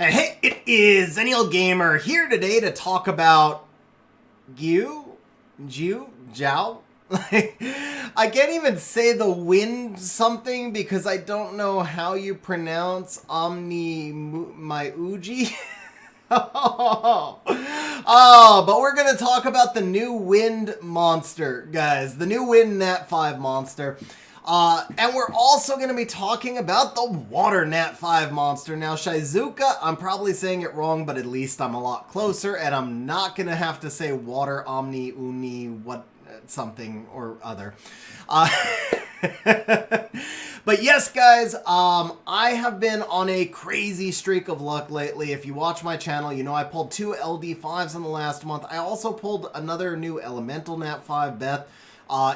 Hey, it is Zennial Gamer here today to talk about Giou? I can't even say the wind something because I don't know how you pronounce my Uji. Oh, but we're going to talk about the new wind monster, guys. The new wind Nat 5 monster. And we're also going to be talking about the water Nat 5 monster. Now, Shizuka, I'm probably saying it wrong, but at least I'm a lot closer, and I'm not going to have to say water, omni, uni, what, something or other. But yes, guys, I have been on a crazy streak of luck lately. If you watch my channel, you know I pulled 2 LD5s in the last month. I also pulled another new Elemental Nat 5, Beth.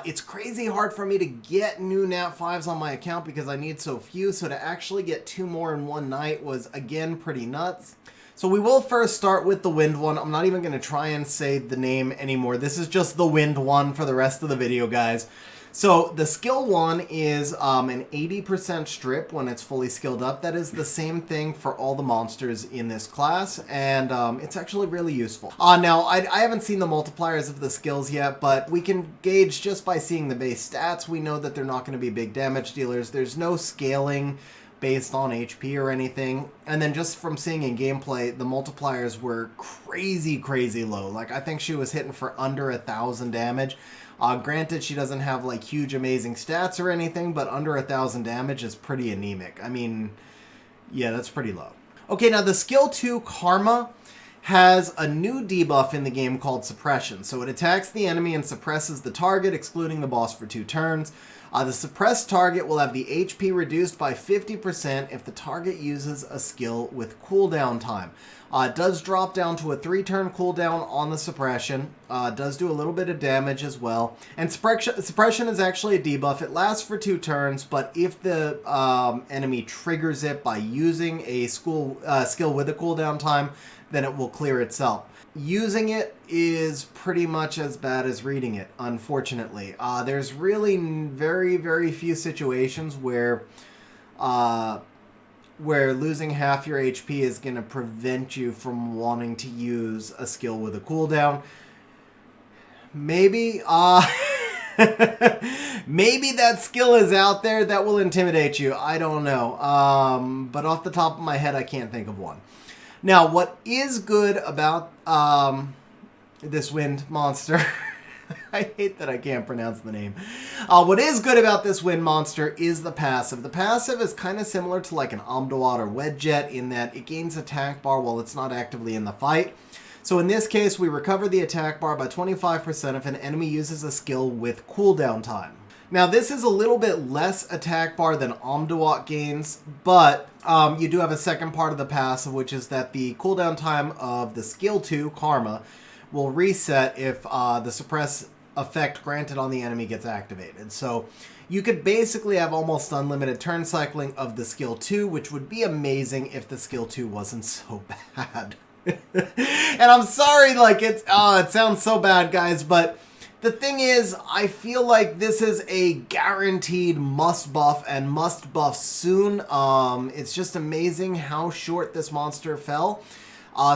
It's crazy hard for me to get new Nat 5s on my account because I need so few, so to actually get 2 more in one night was, again, pretty nuts. So we will first start with the wind one. I'm not even going to try and say the name anymore. This is just the wind one for the rest of the video, guys. So the skill one is an 80% strip when it's fully skilled up. That is the same thing for all the monsters in this class, and it's actually really useful. Now, I haven't seen the multipliers of the skills yet, but we can gauge just by seeing the base stats. We know that they're not going to be big damage dealers. There's no scaling based on HP or anything. And then just from seeing in gameplay, the multipliers were crazy, crazy low. Like, I think she was hitting for under 1,000 damage. Granted, she doesn't have like huge amazing stats or anything, but under 1,000 damage is pretty anemic. I mean, yeah, that's pretty low. Okay, now the skill 2, Karma, has a new debuff in the game called Suppression. So it attacks the enemy and suppresses the target, excluding the boss for 2 turns. The suppressed target will have the HP reduced by 50% if the target uses a skill with cooldown time. It does drop down to a 3-turn cooldown on the suppression. It does do a little bit of damage as well. And suppression is actually a debuff. It lasts for 2 turns, but if the enemy triggers it by using a skill with a cooldown time, then it will clear itself. Using it is pretty much as bad as reading it, unfortunately. There's really very, very few situations where losing half your HP is going to prevent you from wanting to use a skill with a cooldown. Maybe, maybe that skill is out there that will intimidate you. I don't know. But off the top of my head, I can't think of one. Now, what is good about this wind monster... I hate that I can't pronounce the name. What is good about this wind monster is the passive. The passive is kind of similar to like an Amdawat or Wedjet in that it gains attack bar while it's not actively in the fight. So in this case, we recover the attack bar by 25% if an enemy uses a skill with cooldown time. Now, this is a little bit less attack bar than Amdawat gains, but you do have a second part of the passive, which is that the cooldown time of the skill 2, Karma, will reset if the suppress effect granted on the enemy gets activated. So you could basically have almost unlimited turn cycling of the skill 2, which would be amazing if the skill 2 wasn't so bad. And I'm sorry, like, it sounds so bad, guys, but the thing is, I feel like this is a guaranteed must buff and must buff soon. It's just amazing how short this monster fell.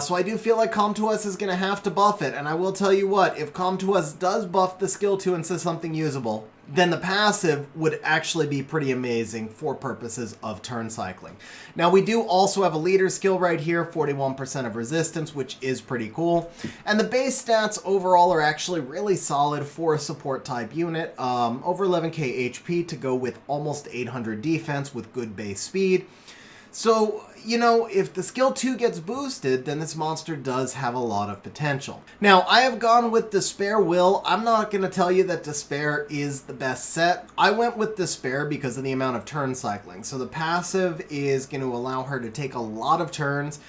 So I do feel like Com2uS is going to have to buff it, and I will tell you what, if Com2uS does buff the skill 2 into something usable, then the passive would actually be pretty amazing for purposes of turn cycling. Now, we do also have a leader skill right here, 41% of resistance, which is pretty cool. And the base stats overall are actually really solid for a support type unit. Over 11k HP to go with almost 800 defense with good base speed. So, you know, if the skill 2 gets boosted, then this monster does have a lot of potential. Now, I have gone with Despair Will. I'm not going to tell you that Despair is the best set. I went with Despair because of the amount of turn cycling. So the passive is going to allow her to take a lot of turns.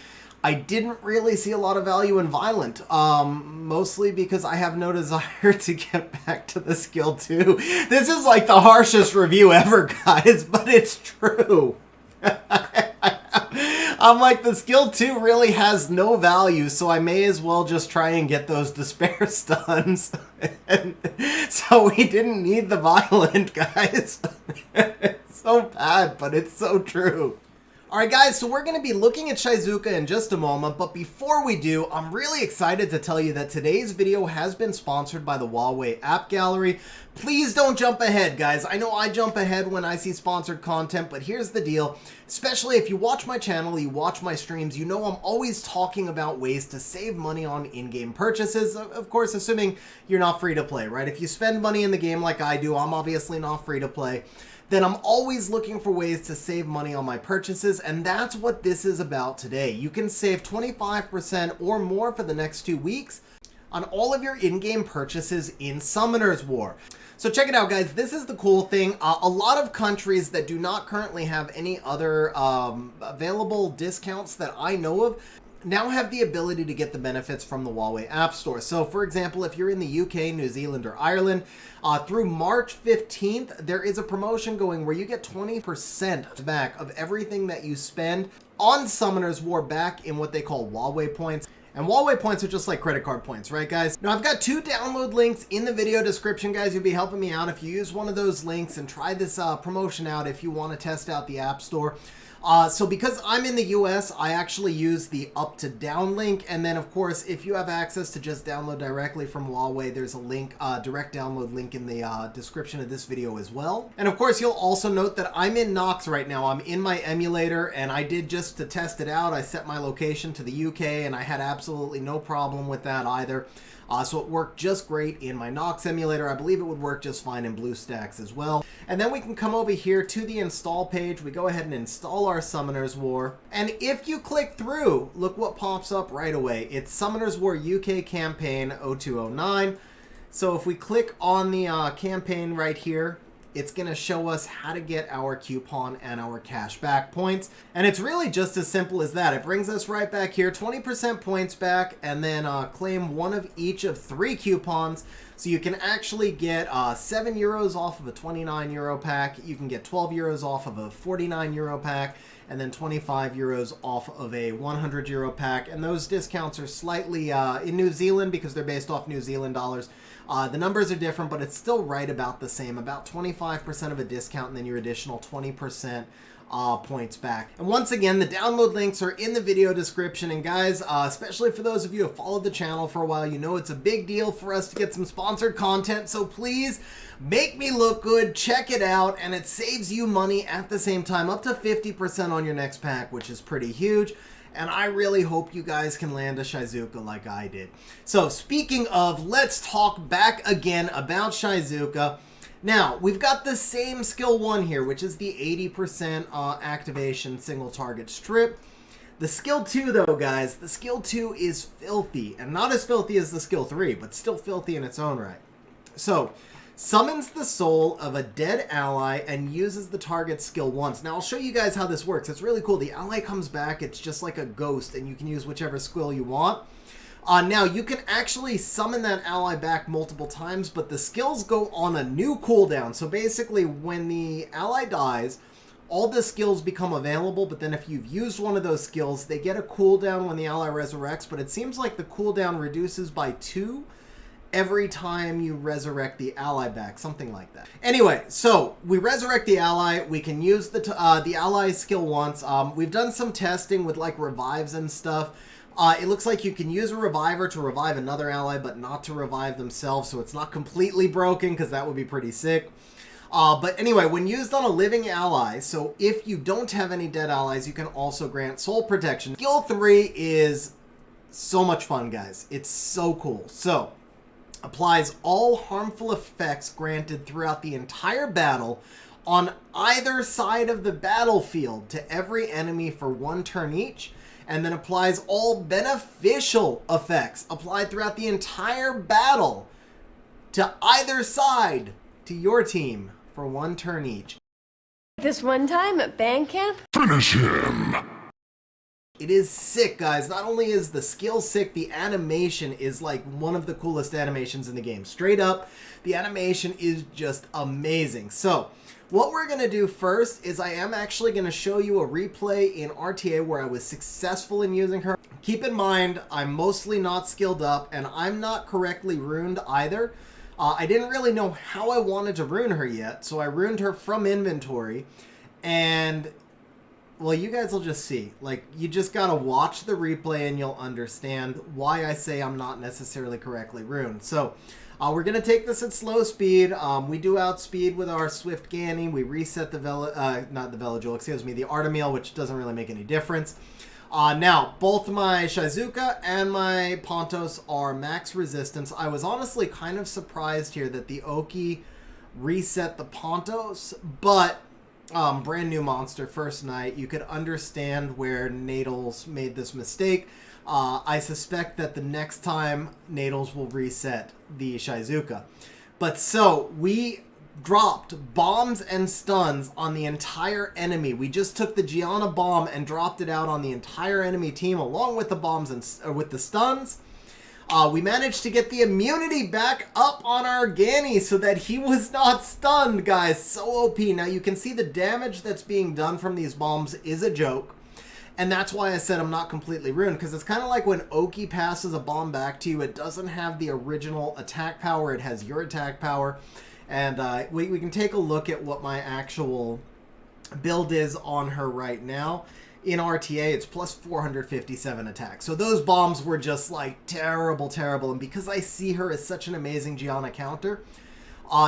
I didn't really see a lot of value in Violent, mostly because I have no desire to get back to the skill 2. This is like the harshest review ever, guys, but it's true. I'm like, the skill 2 really has no value, so I may as well just try and get those despair stuns. And so we didn't need the violent, guys. It's so bad, but it's so true. Alright guys, so we're going to be looking at Shizuka in just a moment, but before we do, I'm really excited to tell you that today's video has been sponsored by the Huawei AppGallery. Please don't jump ahead, guys. I know I jump ahead when I see sponsored content, but here's the deal. Especially if you watch my channel, you watch my streams, you know I'm always talking about ways to save money on in-game purchases. Of course, assuming you're not free to play, right? If you spend money in the game like I do, I'm obviously not free to play. Then I'm always looking for ways to save money on my purchases, and that's what this is about today. You can save 25% or more for the next 2 weeks on all of your in-game purchases in Summoner's War. So check it out, guys. This is the cool thing. A lot of countries that do not currently have any other available discounts that I know of now have the ability to get the benefits from the Huawei App Store. So for example, if you're in the UK, New Zealand, or Ireland, through March 15th, there is a promotion going where you get 20% back of everything that you spend on Summoner's War back in what they call Huawei points. And Huawei points are just like credit card points, right guys? Now I've got 2 download links in the video description, guys. You'll be helping me out if you use one of those links and try this promotion out if you want to test out the App Store. So because I'm in the US, I actually use the up to down link. And then of course, if you have access to just download directly from Huawei, there's a link, direct download link in the description of this video as well. And of course, you'll also note that I'm in Knox right now. I'm in my emulator, and I did, just to test it out, I set my location to the UK, and I had absolutely no problem with that either. So it worked just great in my Knox emulator. I believe it would work just fine in BlueStacks as well. And then we can come over here to the install page. We go ahead and install our Summoner's War. And if you click through, look what pops up right away. It's Summoner's War UK campaign 0209. So if we click on the campaign right here, it's going to show us how to get our coupon and our cashback points. And it's really just as simple as that. It brings us right back here, 20% points back, and then claim one of each of 3 coupons. So you can actually get 7 euros off of a 29 euro pack. You can get 12 euros off of a 49 euro pack, and then 25 euros off of a 100 euro pack. And those discounts are slightly in New Zealand, because they're based off New Zealand dollars. The numbers are different, but it's still right about the same, about 25% of a discount and then your additional 20% points back. And once again, the download links are in the video description. And guys, especially for those of you who have followed the channel for a while, you know it's a big deal for us to get some sponsored content. So please make me look good, check it out, and it saves you money at the same time, up to 50% on your next pack, which is pretty huge. And I really hope you guys can land a Shizuka like I did. So speaking of, let's talk back again about Shizuka. Now, we've got the same skill 1 here, which is the 80% activation single target strip. The skill 2, though, guys, the skill 2 is filthy. And not as filthy as the skill 3, but still filthy in its own right. So, summons the soul of a dead ally and uses the target skill once. Now, I'll show you guys how this works. It's really cool. The ally comes back. It's just like a ghost, and you can use whichever skill you want. Now, you can actually summon that ally back multiple times, but the skills go on a new cooldown. So basically, when the ally dies, all the skills become available, but then if you've used one of those skills, they get a cooldown when the ally resurrects, but it seems like the cooldown reduces by 2 every time you resurrect the ally back, something like that. Anyway, so we resurrect the ally. We can use the ally skill once. We've done some testing with like revives and stuff. It looks like you can use a reviver to revive another ally, but not to revive themselves, so it's not completely broken, because that would be pretty sick. But anyway, when used on a living ally, so if you don't have any dead allies, you can also grant soul protection. Skill 3 is so much fun, guys. It's so cool. So, applies all harmful effects granted throughout the entire battle on either side of the battlefield to every enemy for 1 turn each, and then applies all beneficial effects applied throughout the entire battle to either side to your team for 1 turn each. This one time at band camp? Finish him! It is sick, guys. Not only is the skill sick, the animation is like one of the coolest animations in the game. Straight up, the animation is just amazing. So, what we're going to do first is I am actually going to show you a replay in RTA where I was successful in using her. Keep in mind, I'm mostly not skilled up, and I'm not correctly runed either. I didn't really know how I wanted to rune her yet, so I runed her from inventory, and Well, you guys will just see. Like, you just gotta watch the replay and you'll understand why I say I'm not necessarily correctly runed. So, we're gonna take this at slow speed. We do outspeed with our Swift Ganny. We reset the the Artemil, which doesn't really make any difference. Now, both my Shizuka and my Pontos are max resistance. I was honestly kind of surprised here that the Oki reset the Pontos, but brand new monster, first night. You could understand where Nadals made this mistake. I suspect that the next time Nadals will reset the Shizuka. But so, we dropped bombs and stuns on the entire enemy. We just took the Gianna bomb and dropped it out on the entire enemy team along with the bombs and with the stuns. We managed to get the immunity back up on our Ganny so that he was not stunned, guys. So OP. Now you can see the damage that's being done from these bombs is a joke. And that's why I said I'm not completely ruined, because it's kind of like when Oki passes a bomb back to you, it doesn't have the original attack power, it has your attack power. And we can take a look at what my actual build is on her right now. In RTA, it's plus 457 attack. So those bombs were just like terrible, terrible. And because I see her as such an amazing Gianna counter,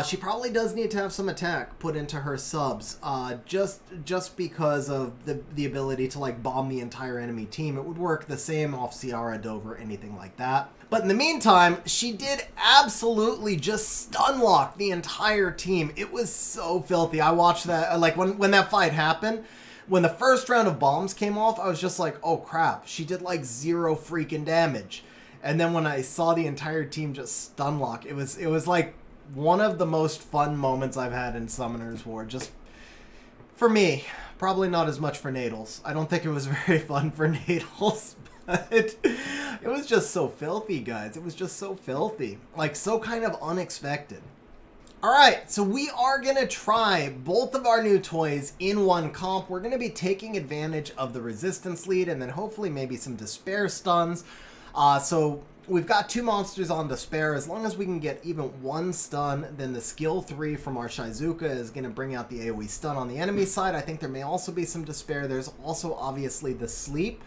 she probably does need to have some attack put into her subs. Just because of the ability to like bomb the entire enemy team. It would work the same off Ciara, Dover, anything like that. But in the meantime, she did absolutely just stun lock the entire team. It was so filthy. I watched that, like when that fight happened. When the first round of bombs came off, I was just like, oh crap, she did like 0 freaking damage. And then when I saw the entire team just stun lock, it was like one of the most fun moments I've had in Summoners War. Just for me, probably not as much for Nadals. I don't think it was very fun for Nadals, but it was just so filthy, guys. It was just so filthy. Like, so kind of unexpected. Alright, so we are going to try both of our new toys in one comp. We're going to be taking advantage of the resistance lead and then hopefully maybe some despair stuns. So we've got 2 monsters on despair. As long as we can get even 1 stun, then the skill 3 from our Shizuka is going to bring out the AoE stun on the enemy side. I think there may also be some despair. There's also obviously the sleep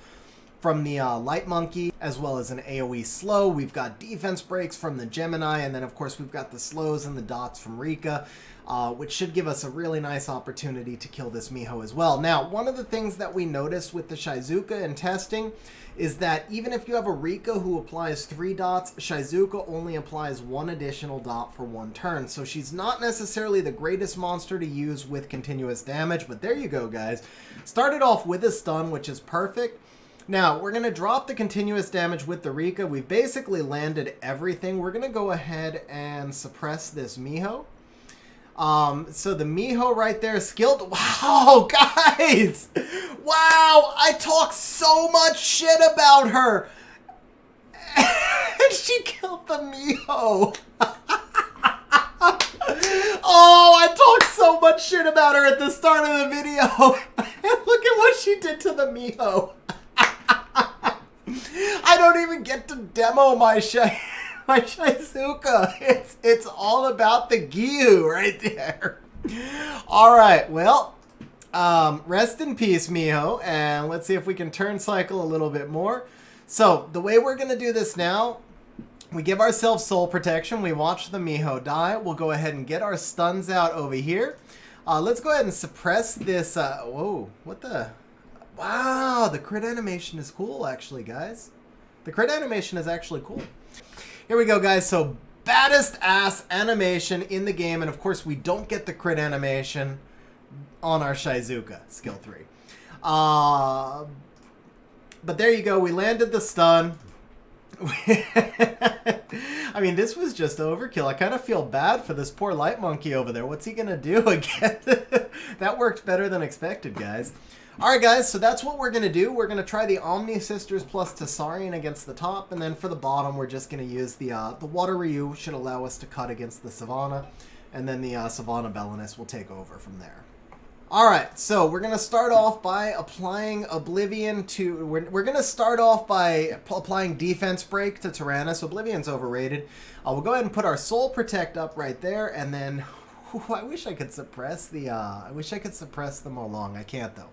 from the Light Monkey, as well as an AoE slow. We've got defense breaks from the Gemini, and then of course we've got the slows and the dots from Rika, which should give us a really nice opportunity to kill this Miho as well. Now, one of the things that we noticed with the Shizuka in testing is that even if you have a Rika who applies 3 dots, Shizuka only applies 1 additional dot for 1 turn. So she's not necessarily the greatest monster to use with continuous damage, but there you go, guys. Started off with a stun, which is perfect. Now, we're going to drop the continuous damage with the Rika. We've basically landed everything. We're going to go ahead and suppress this Miho. So the Miho right there, skilled. Wow, guys! Wow, I talk so much shit about her. And she killed the Miho. Oh, I talked so much shit about her at the start of the video. And look at what she did to the Miho. I don't even get to demo my Shizuka. It's all about the Giou right there. All right, well, rest in peace, Miho, and let's see if we can turn cycle a little bit more. So the way we're gonna do this now, we give ourselves soul protection. We watch the Miho die. We'll go ahead and get our stuns out over here. Let's go ahead and suppress this. Whoa, what the? Wow, the crit animation is cool, actually, guys. The crit animation is actually cool. Here we go, guys. So, baddest ass animation in the game. And, of course, we don't get the crit animation on our Shizuka, skill 3. But there you go. We landed the stun. I mean, this was just overkill. I kind of feel bad for this poor Light Monkey over there. What's he going to do again? That worked better than expected, guys. Alright guys, so that's what we're going to do. We're going to try the Omni Sisters plus Tessarian against the top, and then for the bottom we're just going to use the Water Ryu, should allow us to cut against the Savannah, and then the Savannah Belinus will take over from there. Alright, so we're going to start off by applying Oblivion to... We're going to start off by applying Defense Break to Tyrannus. Oblivion's overrated. We'll go ahead and put our Soul Protect up right there, and then... I wish I could suppress the... I wish I could suppress the Molong. I can't, though.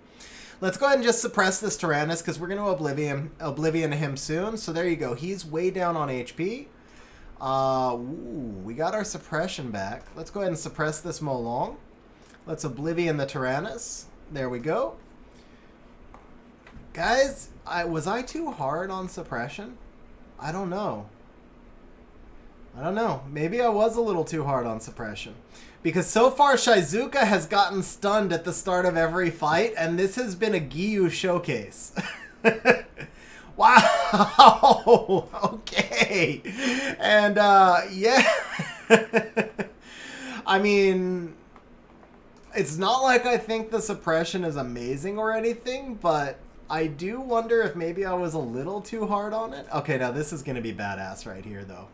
Let's go ahead and just suppress this Tyrannus because we're going to Oblivion him soon. So there you go. He's way down on HP. We got our suppression back. Let's go ahead and suppress this Molong. Let's Oblivion the Tyrannus. There we go. Guys, was I too hard on suppression? I don't know. Maybe I was a little too hard on suppression. Because so far, Shizuka has gotten stunned at the start of every fight, and this has been a Giou showcase. Wow! Okay. And, yeah. I mean, it's not like I think the suppression is amazing or anything, but I do wonder if maybe I was a little too hard on it. Okay, now this is going to be badass right here, though.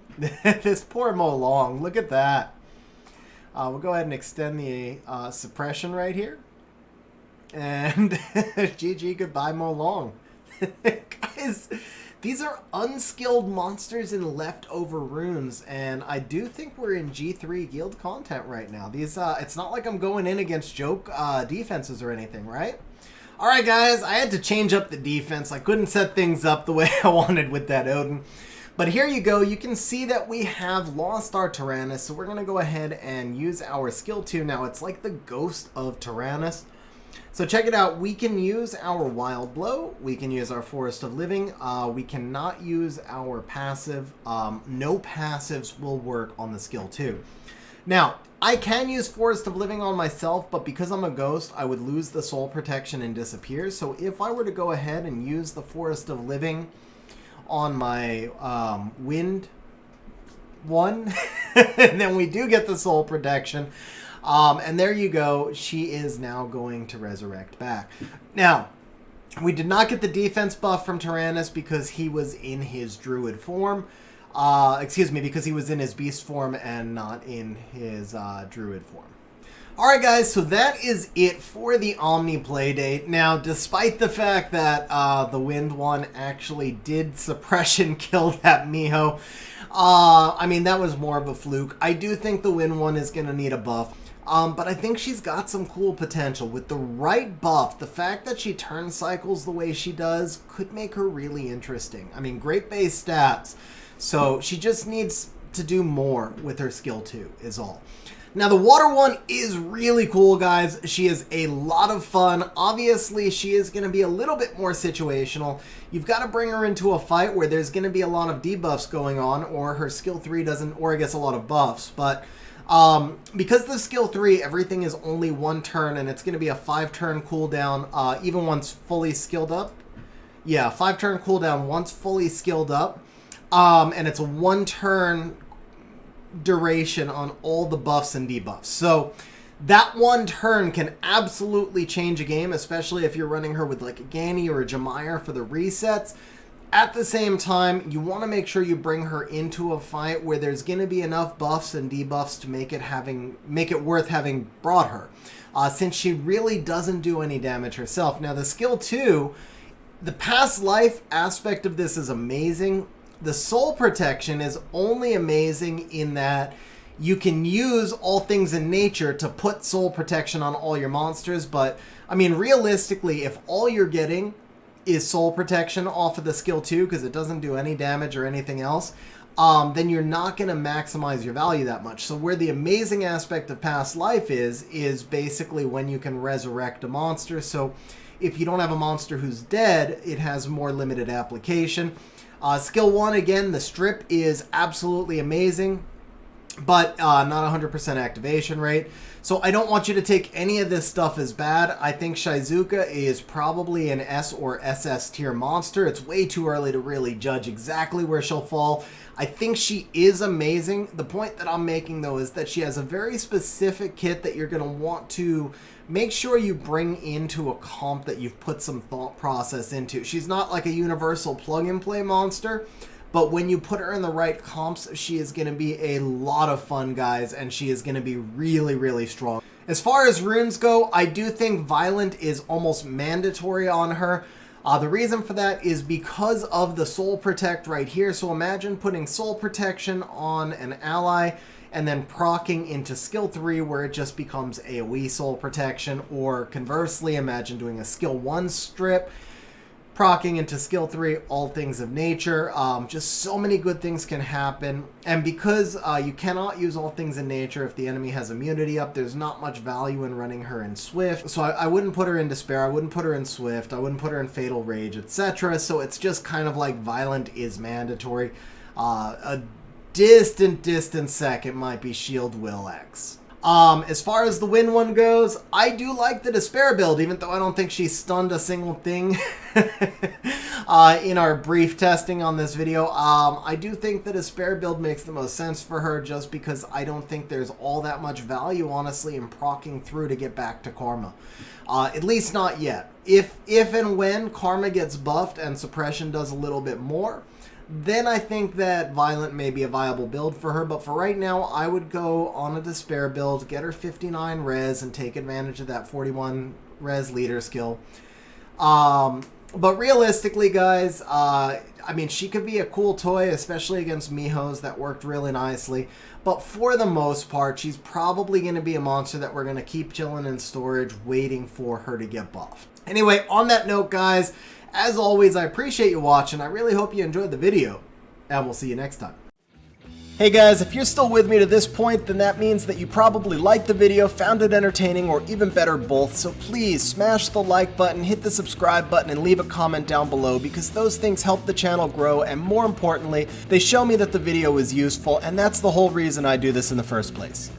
This poor Molong. Look at that. We'll go ahead and extend the suppression right here. And GG, goodbye, Molong. Guys, these are unskilled monsters in leftover runes, and I do think we're in G3 guild content right now. These, it's not like I'm going in against joke defenses or anything, right? All right, guys, I had to change up the defense. I couldn't set things up the way I wanted with that Odin. But here you go. You can see that we have lost our Tyrannus, so we're going to go ahead and use our skill 2. Now, it's like the ghost of Tyrannus. So check it out. We can use our Wild Blow. We can use our Forest of Living. We cannot use our passive. No passives will work on the skill 2. Now, I can use Forest of Living on myself, but because I'm a ghost, I would lose the soul protection and disappear. So if I were to go ahead and use the Forest of Living on my wind one, and then we do get the soul protection. And there you go. She is now going to resurrect back. Now, we did not get the defense buff from Tyrannus because he was in his druid form. Excuse me, because he was in his beast form and not in his druid form. Alright guys, so that is it for the Omni Playdate. Now, despite the fact that the Wind one actually did suppression kill that Miho, I mean, that was more of a fluke. I do think the Wind one is going to need a buff. But I think she's got some cool potential. With the right buff, the fact that she turn cycles the way she does could make her really interesting. I mean, great base stats. So she just needs to do more with her skill 2 is all. Now, the water one is really cool, guys. She is a lot of fun. Obviously, she is going to be a little bit more situational. You've got to bring her into a fight where there's going to be a lot of debuffs going on, or her skill 3 doesn't, or I guess a lot of buffs. But because the skill 3, everything is only 1 turn, and it's going to be a 5-turn cooldown, even once fully skilled up. Yeah, 5-turn cooldown once fully skilled up. And it's a 1-turn duration on all the buffs and debuffs. So that 1 turn can absolutely change a game, especially if you're running her with like a Gani or a Jemire for the resets. At the same time, you want to make sure you bring her into a fight where there's going to be enough buffs and debuffs to make it worth having brought her, since she really doesn't do any damage herself. Now, the skill 2, the past life aspect of this is amazing. The soul protection is only amazing in that you can use all things in nature to put soul protection on all your monsters. But, I mean, realistically, if all you're getting is soul protection off of the skill 2, because it doesn't do any damage or anything else, then you're not going to maximize your value that much. So where the amazing aspect of past life is basically when you can resurrect a monster. So if you don't have a monster who's dead, it has more limited application. Skill 1, again, the strip is absolutely amazing, but not 100% activation rate. So I don't want you to take any of this stuff as bad. I think Shizuka is probably an S or SS tier monster. It's way too early to really judge exactly where she'll fall. I think she is amazing. The point that I'm making, though, is that she has a very specific kit that you're going to want to make sure you bring into a comp that you've put some thought process into. She's not like a universal plug-and-play monster, but when you put her in the right comps, she is going to be a lot of fun, guys, and she is going to be really, really strong. As far as runes go, I do think Violent is almost mandatory on her. The reason for that is because of the Soul Protect right here. So imagine putting Soul Protection on an ally, and then proccing into skill 3 where it just becomes AoE soul protection, or conversely, imagine doing a skill 1 strip, proccing into skill 3, all things of nature. Just so many good things can happen. And because you cannot use all things in nature if the enemy has immunity up, there's not much value in running her in Swift. So I wouldn't put her in Despair, I wouldn't put her in Swift, I wouldn't put her in Fatal Rage, etc. So it's just kind of like Violent is mandatory. A distant second might be Shield Will X. As far as the win one goes, I do like the Despair build, even though I don't think she stunned a single thing in our brief testing on this video. I do think the Despair build makes the most sense for her, just because I don't think there's all that much value, honestly, in proccing through to get back to Karma. At least not yet. If and when Karma gets buffed and Suppression does a little bit more, then I think that Violent may be a viable build for her. But for right now, I would go on a Despair build, get her 59 res, and take advantage of that 41 res leader skill. But realistically, guys, I mean, she could be a cool toy, especially against Mihos. That worked really nicely. But for the most part, she's probably going to be a monster that we're going to keep chilling in storage, waiting for her to get buffed. Anyway, on that note, guys, as always, I appreciate you watching. I really hope you enjoyed the video, and we'll see you next time. Hey guys, if you're still with me to this point, then that means that you probably liked the video, found it entertaining, or even better, both. So please smash the like button, hit the subscribe button, and leave a comment down below, because those things help the channel grow, and more importantly, they show me that the video is useful, and that's the whole reason I do this in the first place.